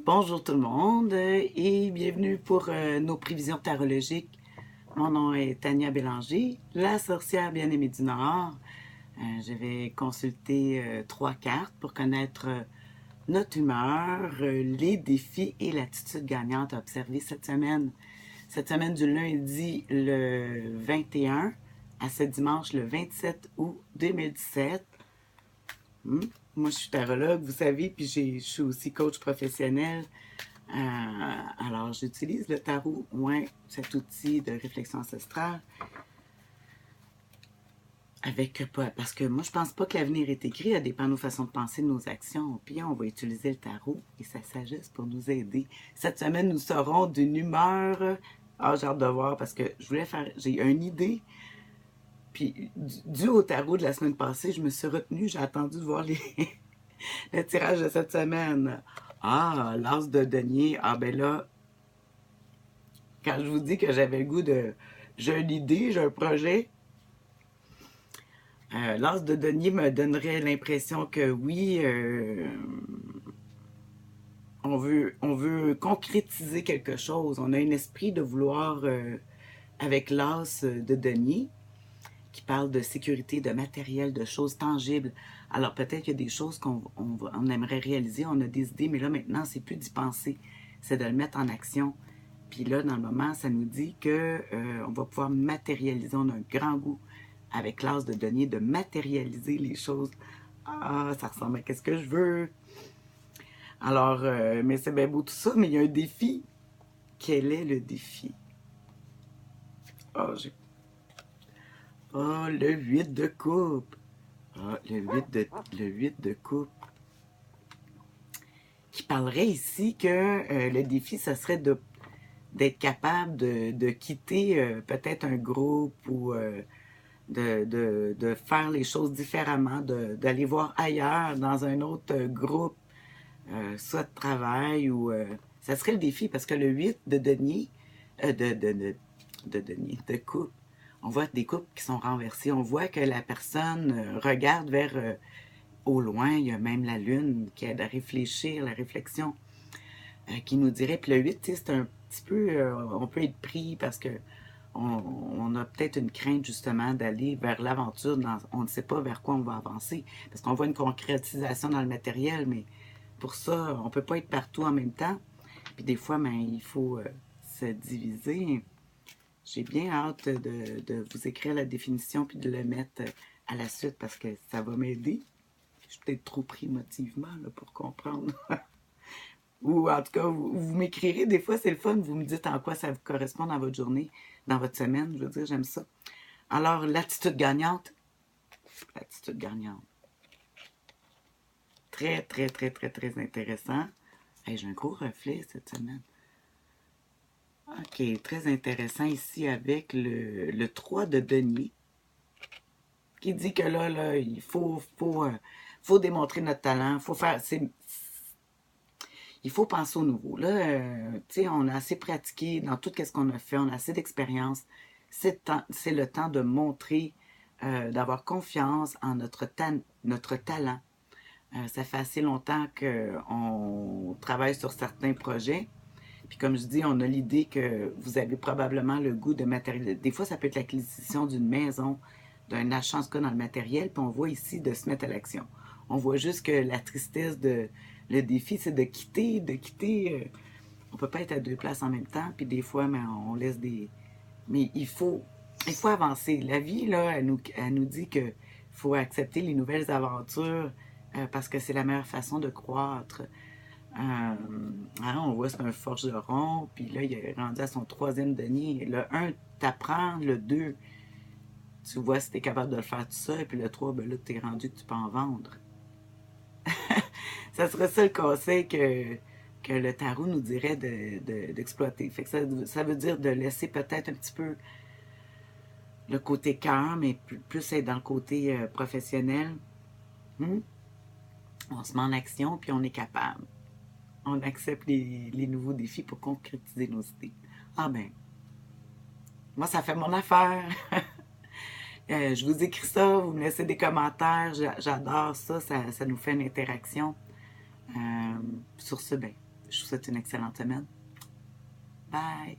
Bonjour tout le monde et bienvenue pour nos prévisions tarologiques. Mon nom est Tania Bélanger, la sorcière bien-aimée du Nord. Je vais consulter trois cartes pour connaître notre humeur, les défis et l'attitude gagnante à observer cette semaine. Cette semaine du lundi le 21 à ce dimanche le 27 août 2017. Moi, je suis tarologue, vous savez, puis je suis aussi coach professionnel. Alors, j'utilise le tarot, cet outil de réflexion ancestrale, parce que moi, je pense pas que l'avenir est écrit, ça dépend de nos façons de penser, de nos actions. Puis, on va utiliser le tarot et sa sagesse pour nous aider. Cette semaine, nous serons d'une humeur. Ah, j'ai hâte de voir parce que j'ai une idée. Puis, dû au tarot de la semaine passée, je me suis retenue, j'ai attendu de voir le tirage de cette semaine. Ah, l'as de denier. Ah, ben là, quand je vous dis que j'avais le goût de... J'ai une idée, j'ai un projet. L'as de denier me donnerait l'impression que oui, on veut concrétiser quelque chose. On a un esprit de vouloir, avec l'as de denier, qui parle de sécurité, de matériel, de choses tangibles. Alors peut-être qu'il y a des choses qu'on aimerait réaliser, on a des idées, mais là maintenant, c'est plus d'y penser, c'est de le mettre en action. Puis là, dans le moment, ça nous dit que on va pouvoir matérialiser. On a un grand goût avec l'as de denier de matérialiser les choses. Ah, ça ressemble à ce que je veux. Alors, mais c'est bien beau tout ça, mais il y a un défi. Quel est le défi? Oh, le 8 de coupe. Ah, le 8 de coupe. Qui parlerait ici que le défi, ça serait d'être capable de quitter peut-être un groupe ou de faire les choses différemment, d'aller voir ailleurs dans un autre groupe, soit de travail ou... ça serait le défi parce que le 8 de denier, denier, de coupe, on voit des coupes qui sont renversées. On voit que la personne regarde vers au loin. Il y a même la lune qui aide à réfléchir, la réflexion qui nous dirait. Puis le 8, c'est un petit peu... on peut être pris parce que on a peut-être une crainte justement d'aller vers l'aventure. On ne sait pas vers quoi on va avancer. Parce qu'on voit une concrétisation dans le matériel, mais pour ça, on ne peut pas être partout en même temps. Puis des fois, ben, il faut se diviser. J'ai bien hâte de vous écrire la définition puis de le mettre à la suite parce que ça va m'aider. Je suis peut-être trop pris émotivement là, pour comprendre. Ou en tout cas, vous m'écrirez. Des fois, c'est le fun. Vous me dites en quoi ça vous correspond dans votre journée, dans votre semaine. Je veux dire, j'aime ça. Alors, l'attitude gagnante. L'attitude gagnante. Très, très, très, très, très intéressant. Hey, j'ai un gros reflet cette semaine. OK, très intéressant ici avec le 3 de denier, qui dit que là il faut démontrer notre talent, il faut penser au nouveau. Là, tu sais, on a assez pratiqué dans tout ce qu'on a fait, on a assez d'expérience. C'est le temps de montrer, d'avoir confiance en notre talent. Ça fait assez longtemps qu'on travaille sur certains projets. Puis comme je dis, on a l'idée que vous avez probablement le goût de matériel. Des fois, ça peut être l'acquisition d'une maison, d'un achat en tout cas dans le matériel, puis on voit ici de se mettre à l'action. On voit juste que la tristesse le défi, c'est on peut pas être à deux places en même temps, puis des fois, mais on laisse des... Mais il faut avancer. La vie, là, elle nous dit que faut accepter les nouvelles aventures parce que c'est la meilleure façon de croître. On voit c'est un forgeron, puis là, il est rendu à son troisième denier. Le un t'apprends, le 2 tu vois si t'es capable de le faire tout ça, et puis le 3 ben là, t'es rendu que tu peux en vendre. Ça serait ça le conseil que le tarot nous dirait d'exploiter. Fait que ça veut dire de laisser peut-être un petit peu le côté cœur, mais plus être dans le côté professionnel. Hmm? On se met en action, puis on est capable. On accepte les nouveaux défis pour concrétiser nos idées. Ah ben, moi, ça fait mon affaire. Je vous écris ça, vous me laissez des commentaires. J'adore ça, ça nous fait une interaction. Sur ce, ben, Je vous souhaite une excellente semaine. Bye!